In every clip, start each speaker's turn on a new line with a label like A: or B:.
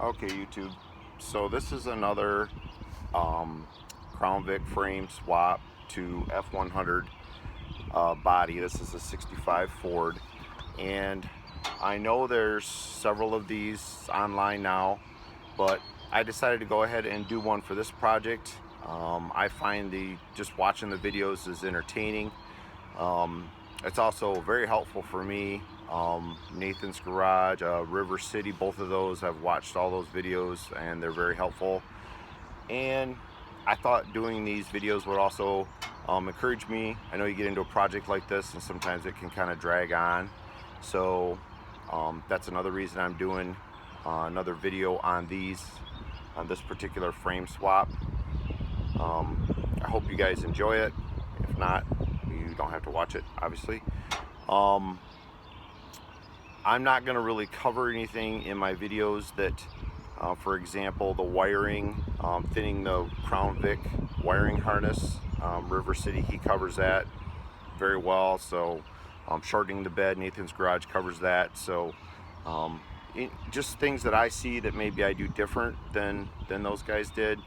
A: Okay, YouTube. So this is another Crown Vic frame swap to F-100 body. This is a 65 Ford, and I know there's several of these online now, but I decided to go ahead and do one for this project. I find just watching the videos is entertaining. It's also very helpful for me. Nathan's Garage, River City, both of those, I've watched all those videos and they're very helpful. And I thought doing these videos would also encourage me. I know you get into a project like this and sometimes it can kind of drag on. So that's another reason I'm doing another video on this particular frame swap. I hope you guys enjoy it. If not, you don't have to watch it, obviously. I'm not going to really cover anything in my videos that, for example, the wiring, thinning the Crown Vic wiring harness. River City, he covers that very well. So shortening the bed, Nathan's Garage covers that. So just things that I see that maybe I do different than those guys did,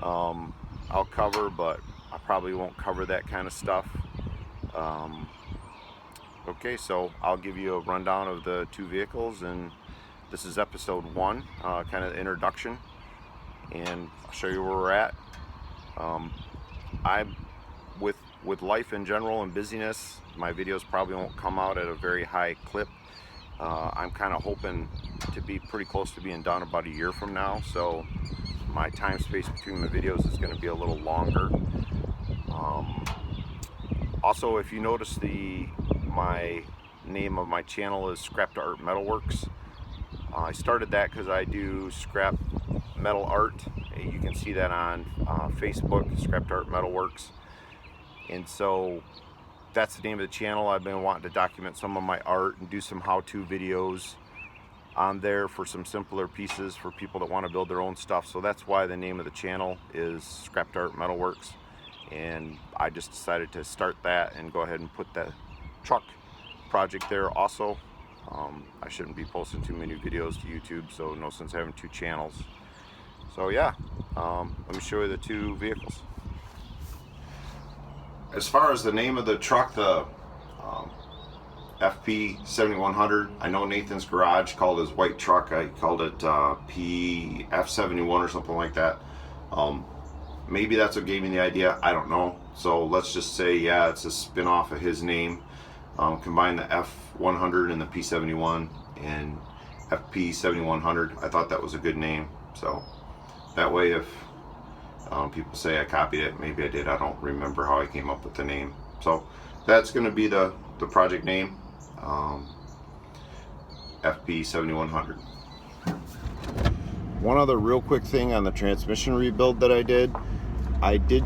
A: I'll cover, but I probably won't cover that kind of stuff. Okay, so I'll give you a rundown of the two vehicles, and this is episode 1, kind of introduction, and I'll show you where we're at. I'm with life in general and busyness, my videos probably won't come out at a very high clip. I'm kind of hoping to be pretty close to being done about a year from now, so my time space between my videos is going to be a little longer. Also, if you notice, my name of my channel is Scrap to Art Metalworks. I started that because I do scrap metal art. You can see that on Facebook, Scrap to Art Metalworks. And so that's the name of the channel. I've been wanting to document some of my art and do some how-to videos on there for some simpler pieces for people that want to build their own stuff. So that's why the name of the channel is Scrap to Art Metalworks. And I just decided to start that and go ahead and put that truck project there also. I shouldn't be posting too many videos to YouTube, so no sense having two channels. So yeah, let me show you the two vehicles. As far as the name of the truck, the FP-7100, I know Nathan's Garage called his white truck, I called it F-71 or something like that. Maybe that's what gave me the idea, I don't know. So let's just say, yeah, it's a spin-off of his name. Combine the F-100 and the P-71 and FP-7100. I thought that was a good name. So that way, if people say I copied it, maybe I did. I don't remember how I came up with the name. So that's going to be the project name, FP-7100. One other real quick thing on the transmission rebuild that I did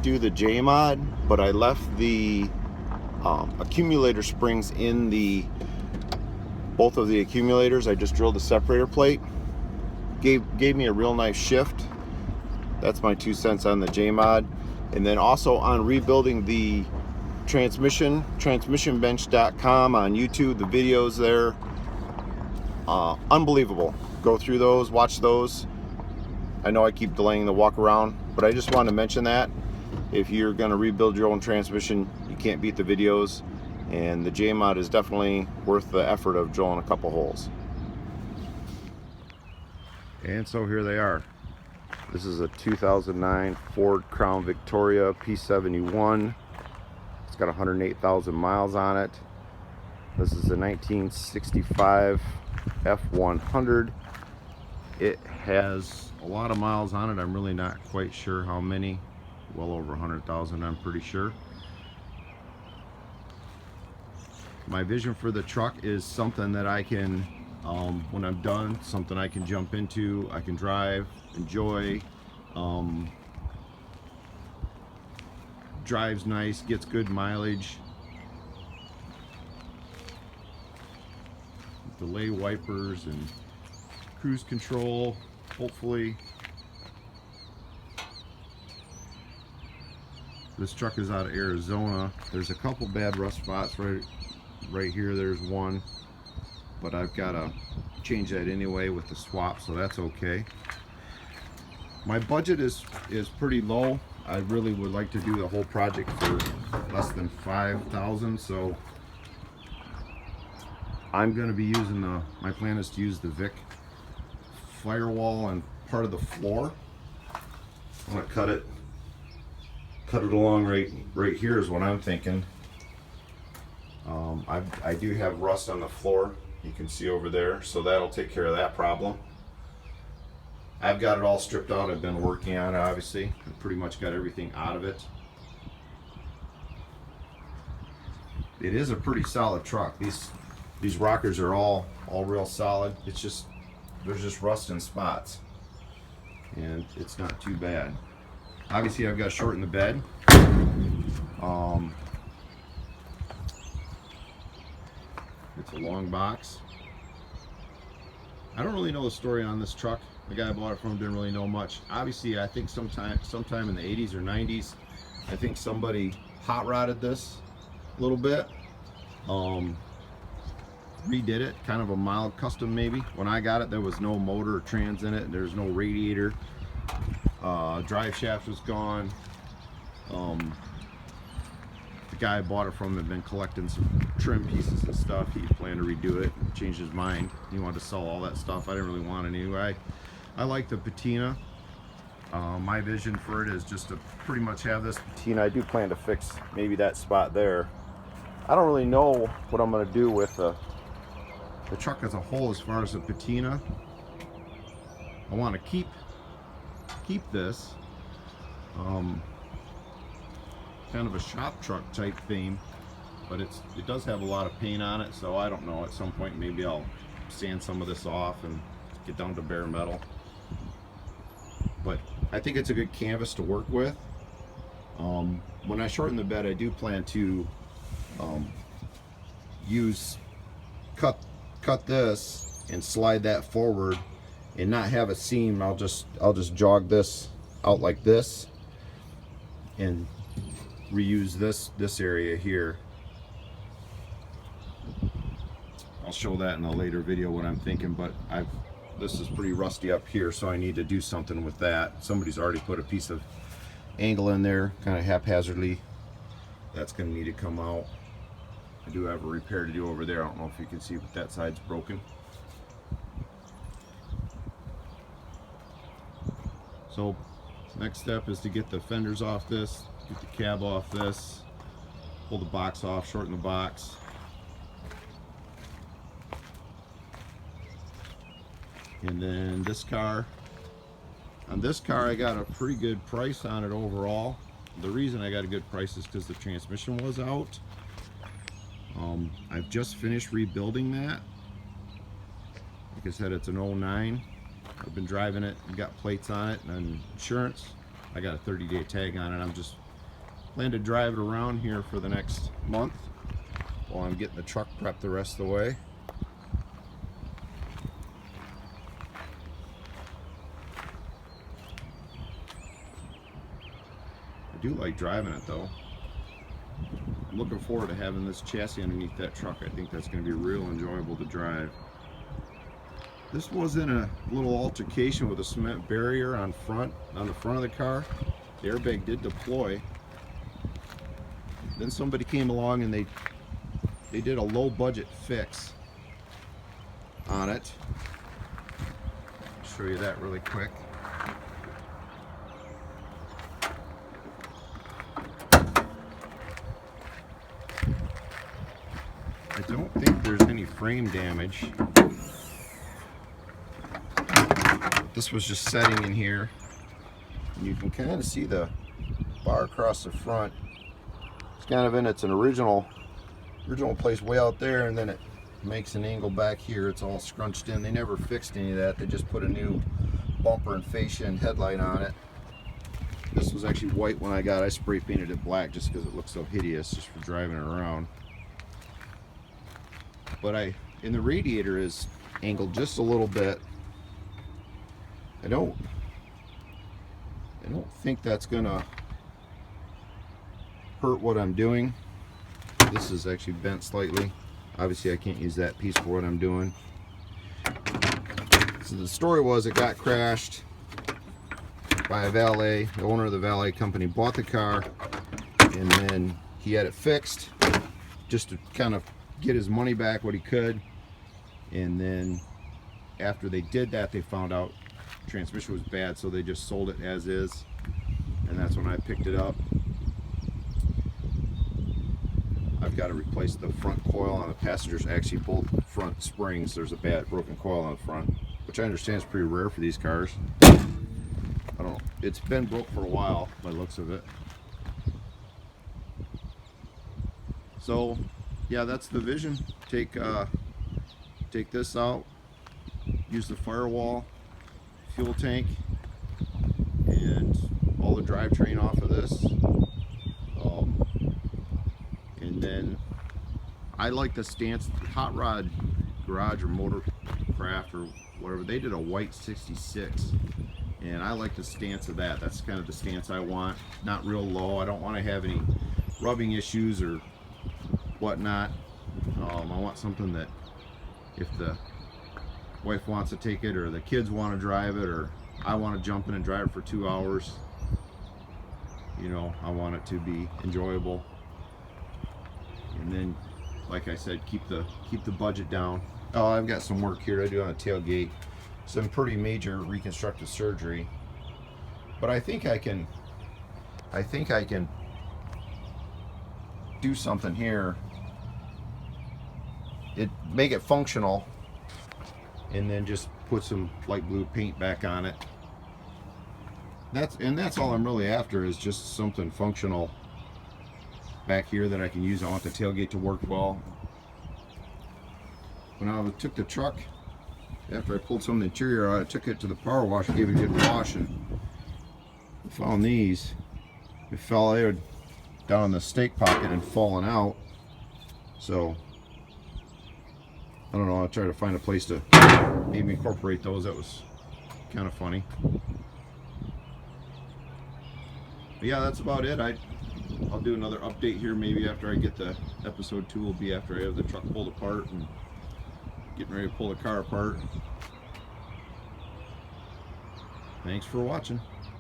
A: do the J-mod, but I left the accumulator springs in both of the accumulators. I just drilled the separator plate. Gave me a real nice shift. That's my 2 cents on the J-mod. And then also on rebuilding the transmissionbench.com on YouTube, the videos there, unbelievable. Go through those, watch those. I know I keep delaying the walk around, but I just wanted to mention that if you're going to rebuild your own transmission, you can't beat the videos, and the J-mod is definitely worth the effort of drilling a couple holes. And so here they are. This is a 2009 Ford Crown Victoria P-71. It's got 108,000 miles on it. This is a 1965 F-100. It has a lot of miles on it. I'm really not quite sure how many. Well over 100,000, I'm pretty sure. My vision for the truck is something that I can, when I'm done, something I can jump into, I can drive, enjoy. Drives nice, gets good mileage. Delay wipers and cruise control, hopefully. This truck is out of Arizona. There's a couple bad rust spots right here. There's one, but I've got a change that anyway with the swap, so that's okay. My budget is pretty low. I really would like to do the whole project for less than $5,000, so I'm going to be using my plan is to use the Vic firewall on part of the floor. I'm going to cut it along right here is what I'm thinking. I do have rust on the floor, you can see over there, so that'll take care of that problem. I've got it all stripped out. I've been working on it, obviously. I've pretty much got everything out of it. It is a pretty solid truck. These rockers are all real solid. It's just, there's just rust in spots, and it's not too bad. Obviously, I've got to shorten the bed. It's a long box. I don't really know the story on this truck. The guy I bought it from didn't really know much. Obviously, I think sometime in the 80s or 90s, I think somebody hot rodded this a little bit. Redid it, kind of a mild custom maybe. When I got it, there was no motor or trans in it. There's no radiator. Drive shaft was gone. The guy I bought it from had been collecting some trim pieces and stuff. He planned to redo it, changed his mind. He wanted to sell all that stuff. I didn't really want it anyway. I like the patina. My vision for it is just to pretty much have this patina. I do plan to fix maybe that spot there. I don't really know what I'm going to do with the truck as a whole as far as the patina. I want to keep this kind of a shop truck type theme, but it does have a lot of paint on it, so I don't know, at some point maybe I'll sand some of this off and get down to bare metal. But I think it's a good canvas to work with. When I shorten the bed, I do plan to cut this and slide that forward and not have a seam. I'll just jog this out like this and reuse this area here. I'll show that in a later video what I'm thinking, but this is pretty rusty up here, so I need to do something with that. Somebody's already put a piece of angle in there kind of haphazardly. That's going to need to come out. I do have a repair to do over there. I don't know if you can see, but that side's broken. So next step is to get the fenders off this, get the cab off this, pull the box off, shorten the box. And then this car, on this car I got a pretty good price on it overall. The reason I got a good price is because the transmission was out. I've just finished rebuilding that. Like I said, it's an 09. I've been driving it and got plates on it and insurance. I got a 30-day tag on it. I'm just planning to drive it around here for the next month while I'm getting the truck prepped the rest of the way. I do like driving it though. I'm looking forward to having this chassis underneath that truck. I think that's going to be real enjoyable to drive. This was in a little altercation with a cement barrier on the front of the car. The airbag did deploy. Then somebody came along and they did a low budget fix on it. I'll show you that really quick. I don't think there's any frame damage. This was just setting in here, and you can kind of see the bar across the front. It's kind of in its original place way out there, and then it makes an angle back here. It's all scrunched in. They never fixed any of that. They just put a new bumper and fascia and headlight on it. This was actually white when I got it. I spray painted it black just because it looks so hideous just for driving it around. But and the radiator is angled just a little bit. I don't think that's gonna hurt what I'm doing. This is actually bent slightly. Obviously I can't use that piece for what I'm doing.
B: So the story was it got crashed by a valet. The owner of the valet company bought the car, and then he had it fixed just to kind of get his money back, what he could. And then after they did that, they found out transmission was bad, so they just sold it as is. And that's when I picked it up. I've got to replace the front coil on the passengers, actually both front springs. There's a bad broken coil on the front, which I understand is pretty rare for these cars. I don't know. It's been broke for a while by the looks of it. So yeah, that's the vision. Take this out, use the firewall, fuel tank, and all the drivetrain off of this. And then I like the stance. Hot Rod Garage or Motorcraft or whatever, they did a white 66, and I like the stance of that. That's kind of the stance I want. Not real low. I don't want to have any rubbing issues or whatnot. I want something that if the wife wants to take it, or the kids want to drive it, or I want to jump in and drive it for 2 hours, you know, I want it to be enjoyable. And then, like I said, keep the budget down. Oh, I've got some work here to do on the tailgate. Some pretty major reconstructive surgery. But I think I can do something here. Make it functional, and then just put some light blue paint back on it. That's all I'm really after, is just something functional back here that I can use. I want the tailgate to work well. When I took the truck, after I pulled some of the interior out, I took it to the power wash, gave it a good wash, and found these. It fell out down in the stake pocket and fallen out. So I don't know, I'll try to find a place to maybe incorporate those. That was kind of funny. But yeah, that's about it. I'll do another update here maybe after I get the episode 2 will be after I have the truck pulled apart and getting ready to pull the car apart. Thanks for watching.